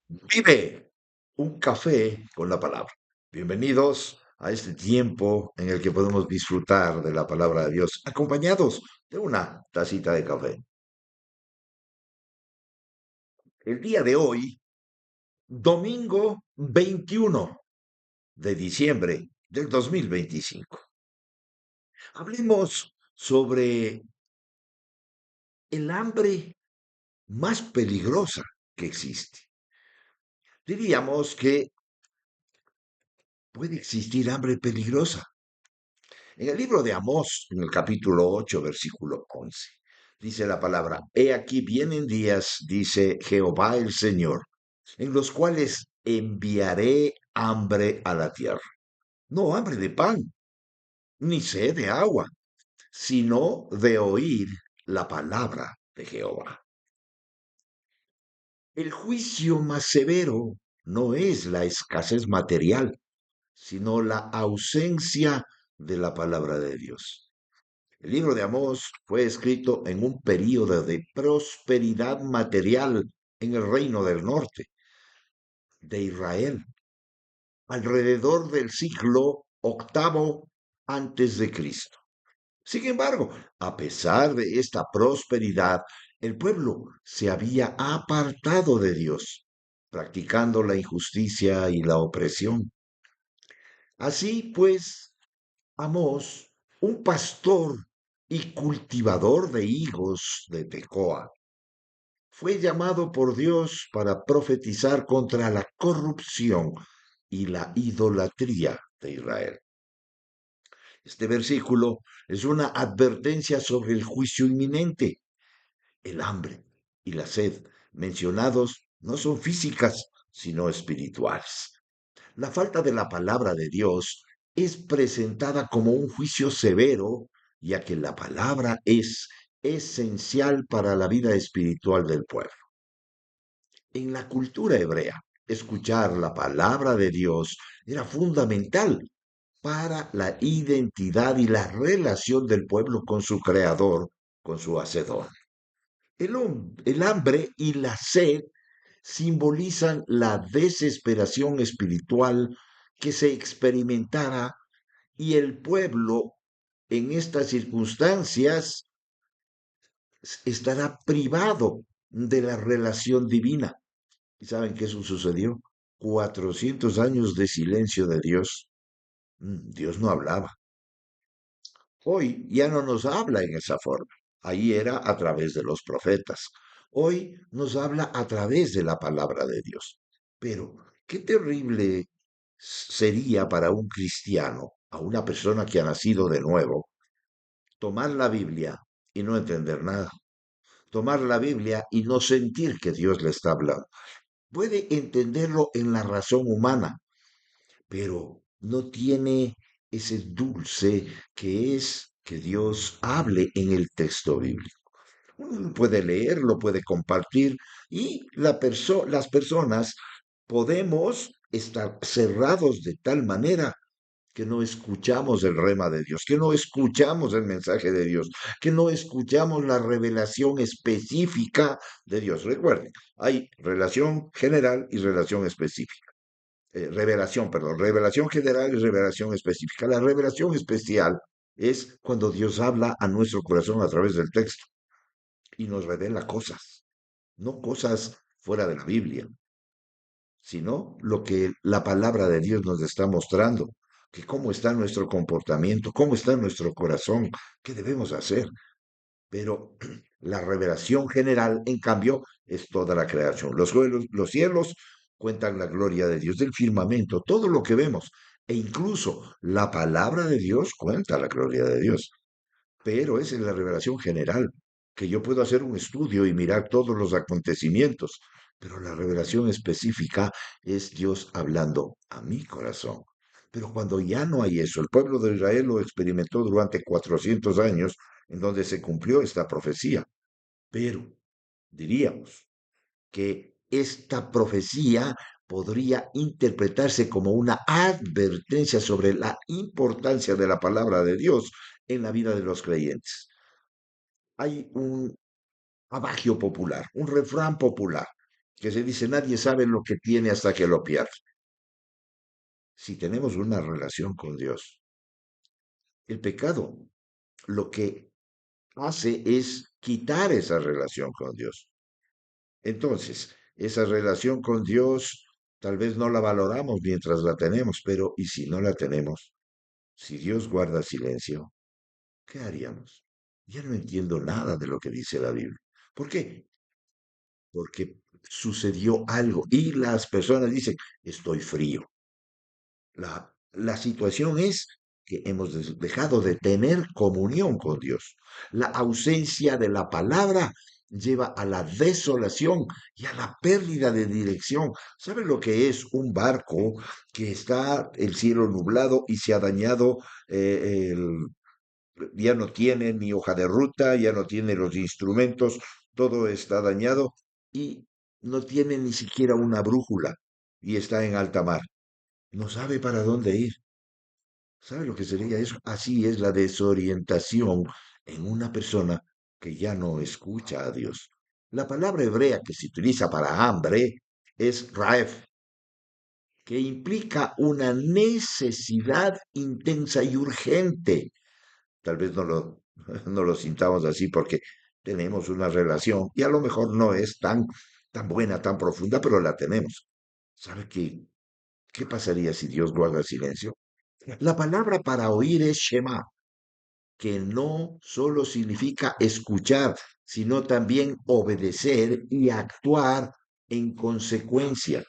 Vive un café con la palabra. Bienvenidos a este tiempo en el que podemos disfrutar de la palabra de Dios, acompañados de una tacita de café. El día de hoy, domingo 21 de diciembre del 2025. Hablemos sobre el hambre más peligrosa que existe. Diríamos que puede existir hambre peligrosa. En el libro de Amós, en el capítulo 8, versículo 11, dice la palabra: He aquí vienen días, dice Jehová el Señor, en los cuales enviaré hambre a la tierra. No hambre de pan, ni sed de agua, sino de oír la palabra de Jehová. El juicio más severo no es la escasez material, sino la ausencia de la palabra de Dios. El libro de Amós fue escrito en un período de prosperidad material en el reino del norte de Israel, alrededor del siglo octavo antes de Cristo. Sin embargo, a pesar de esta prosperidad, el pueblo se había apartado de Dios, practicando la injusticia y la opresión. Así pues, Amós, un pastor y cultivador de higos de Tecoa, fue llamado por Dios para profetizar contra la corrupción y la idolatría de Israel. Este versículo es una advertencia sobre el juicio inminente. El hambre y la sed mencionados no son físicas, sino espirituales. La falta de la palabra de Dios es presentada como un juicio severo, ya que la palabra es esencial para la vida espiritual del pueblo. En la cultura hebrea, escuchar la palabra de Dios era fundamental para la identidad y la relación del pueblo con su creador, con su hacedor. El hambre y la sed simbolizan la desesperación espiritual que se experimentara y el pueblo en estas circunstancias estará privado de la relación divina. ¿Y saben que eso sucedió? 400 años de silencio de Dios. Dios no hablaba. Hoy ya no nos habla en esa forma. Ahí era a través de los profetas. Hoy nos habla a través de la palabra de Dios. Pero qué terrible sería para un cristiano, a una persona que ha nacido de nuevo, tomar la Biblia y no entender nada. Tomar la Biblia y no sentir que Dios le está hablando. Puede entenderlo en la razón humana, pero no tiene ese dulce que es que Dios hable en el texto bíblico. Uno lo puede leer, lo puede compartir y las personas podemos estar cerrados de tal manera que no escuchamos el rema de Dios, que no escuchamos el mensaje de Dios, que no escuchamos la revelación específica de Dios. Recuerden, hay relación general y relación específica. Revelación, perdón, revelación general y revelación específica. La revelación especial es cuando Dios habla a nuestro corazón a través del texto y nos revela cosas, no cosas fuera de la Biblia, sino lo que la palabra de Dios nos está mostrando, que cómo está nuestro comportamiento, cómo está nuestro corazón, qué debemos hacer. Pero la revelación general, en cambio, es toda la creación. Los cielos cuentan la gloria de Dios, del firmamento, todo lo que vemos, e incluso la palabra de Dios cuenta la gloria de Dios. Pero es en la revelación general, que yo puedo hacer un estudio y mirar todos los acontecimientos, pero la revelación específica es Dios hablando a mi corazón. Pero cuando ya no hay eso, el pueblo de Israel lo experimentó durante 400 años, en donde se cumplió esta profecía. Pero diríamos que esta profecía podría interpretarse como una advertencia sobre la importancia de la palabra de Dios en la vida de los creyentes. Hay un adagio popular, un refrán popular que se dice nadie sabe lo que tiene hasta que lo pierde. Si tenemos una relación con Dios, el pecado lo que hace es quitar esa relación con Dios. Entonces, esa relación con Dios tal vez no la valoramos mientras la tenemos, pero ¿y si no la tenemos? Si Dios guarda silencio, ¿qué haríamos? Ya no entiendo nada de lo que dice la Biblia. ¿Por qué? Porque sucedió algo y las personas dicen, estoy frío. La situación es que hemos dejado de tener comunión con Dios. La ausencia de la palabra lleva a la desolación y a la pérdida de dirección. ¿Sabe lo que es un barco que está el cielo nublado y se ha dañado? Ya no tiene ni hoja de ruta, ya no tiene los instrumentos, todo está dañado y no tiene ni siquiera una brújula y está en alta mar. No sabe para dónde ir. ¿Sabe lo que sería eso? Así es la desorientación en una persona que ya no escucha a Dios. La palabra hebrea que se utiliza para hambre es raef, que implica una necesidad intensa y urgente. Tal vez no lo sintamos así porque tenemos una relación y a lo mejor no es tan buena, tan profunda, pero la tenemos. ¿Sabe qué pasaría si Dios guarda silencio? La palabra para oír es Shema, que no solo significa escuchar, sino también obedecer y actuar en consecuencia.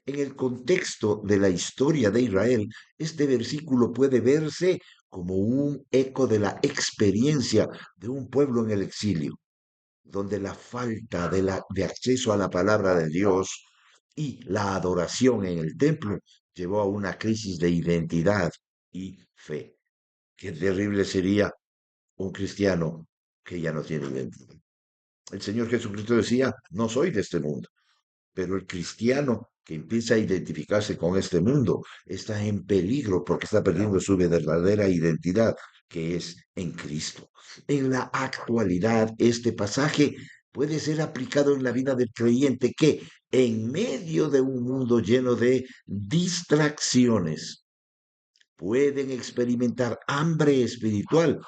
En el contexto de la historia de Israel, este versículo puede verse como un eco de la experiencia de un pueblo en el exilio, donde la falta de acceso a la palabra de Dios y la adoración en el templo llevó a una crisis de identidad y fe. Qué terrible sería un cristiano que ya no tiene identidad. El Señor Jesucristo decía, no soy de este mundo, pero el cristiano que empieza a identificarse con este mundo está en peligro porque está perdiendo su verdadera identidad, que es en Cristo. En la actualidad, este pasaje puede ser aplicado en la vida del creyente que en medio de un mundo lleno de distracciones, pueden experimentar hambre espiritual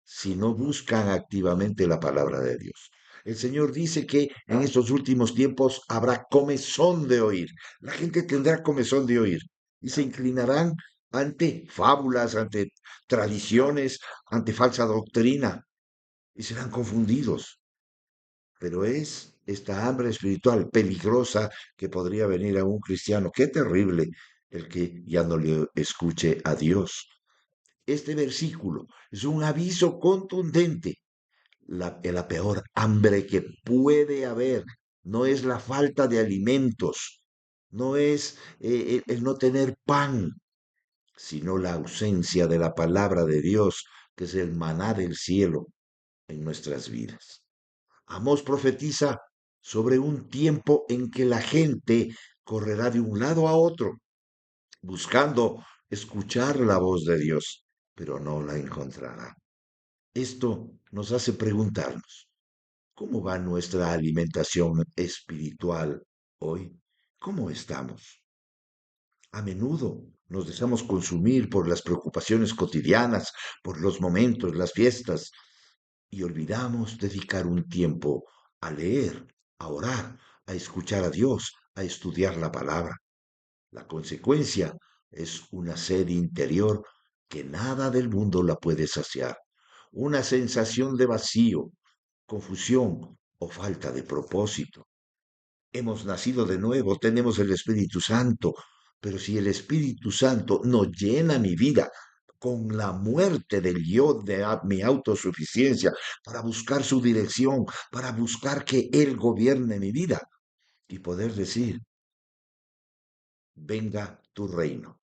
si no buscan activamente la palabra de Dios. El Señor dice que en estos últimos tiempos habrá comezón de oír. La gente tendrá comezón de oír y se inclinarán ante fábulas, ante tradiciones, ante falsa doctrina y serán confundidos. Pero es esta hambre espiritual peligrosa que podría venir a un cristiano. Qué terrible el que ya no le escuche a Dios. Este versículo es un aviso contundente. La peor hambre que puede haber no es la falta de alimentos, no es el no tener pan, sino la ausencia de la palabra de Dios, que es el maná del cielo en nuestras vidas. Amós profetiza sobre un tiempo en que la gente correrá de un lado a otro, buscando escuchar la voz de Dios, pero no la encontrará. Esto nos hace preguntarnos, ¿cómo va nuestra alimentación espiritual hoy? ¿Cómo estamos? A menudo nos dejamos consumir por las preocupaciones cotidianas, por los momentos, las fiestas, y olvidamos dedicar un tiempo a leer, a orar, a escuchar a Dios, a estudiar la palabra. La consecuencia es una sed interior que nada del mundo la puede saciar, una sensación de vacío, confusión o falta de propósito. Hemos nacido de nuevo, tenemos el Espíritu Santo, pero si el Espíritu Santo no llena mi vida con la muerte del yo de mi autosuficiencia, para buscar su dirección, para buscar que Él gobierne mi vida y poder decir, venga tu reino.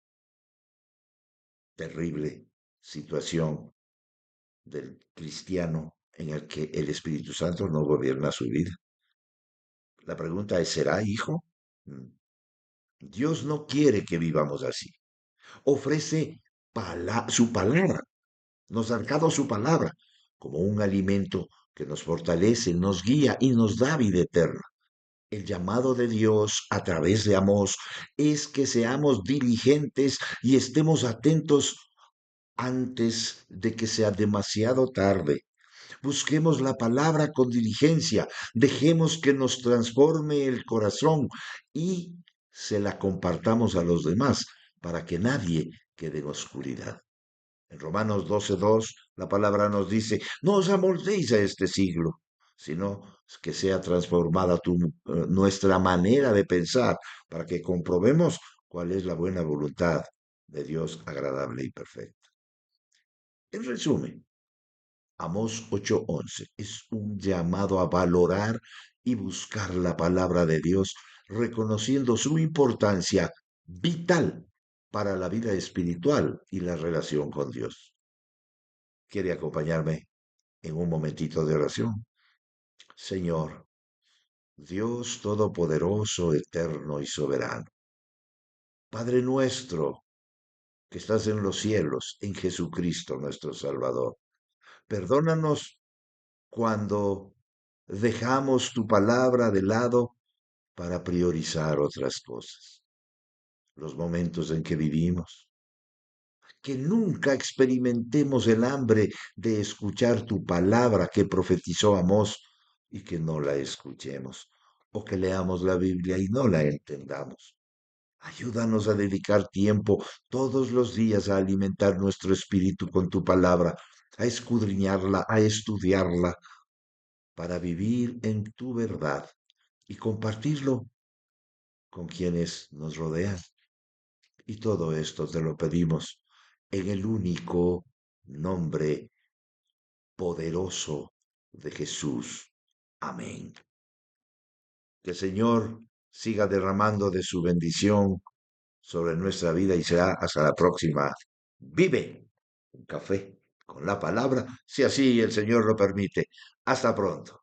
Terrible situación del cristiano en el que el Espíritu Santo no gobierna su vida. La pregunta es, ¿será hijo? Mm. Dios no quiere que vivamos así. Ofrece su palabra, nos ha dado su palabra como un alimento que nos fortalece, nos guía y nos da vida eterna. El llamado de Dios a través de Amós es que seamos diligentes y estemos atentos antes de que sea demasiado tarde. Busquemos la palabra con diligencia, dejemos que nos transforme el corazón y se la compartamos a los demás para que nadie quede en oscuridad. En Romanos 12:2 la palabra nos dice, no os amoldéis a este siglo, sino que sea transformada nuestra manera de pensar para que comprobemos cuál es la buena voluntad de Dios agradable y perfecta. En resumen, Amós 8:11 es un llamado a valorar y buscar la palabra de Dios, reconociendo su importancia vital para la vida espiritual y la relación con Dios. ¿Quiere acompañarme en un momentito de oración? Señor, Dios Todopoderoso, eterno y soberano, Padre nuestro que estás en los cielos, en Jesucristo nuestro Salvador, perdónanos cuando dejamos tu palabra de lado para priorizar otras cosas, los momentos en que vivimos, que nunca experimentemos el hambre de escuchar tu palabra que profetizó Amós y que no la escuchemos, o que leamos la Biblia y no la entendamos. Ayúdanos a dedicar tiempo todos los días a alimentar nuestro espíritu con tu palabra, a escudriñarla, a estudiarla, para vivir en tu verdad y compartirlo con quienes nos rodean. Y todo esto te lo pedimos en el único nombre poderoso de Jesús. Amén. Que el Señor siga derramando de su bendición sobre nuestra vida y será hasta la próxima. Vive un café con la palabra, si así el Señor lo permite. Hasta pronto.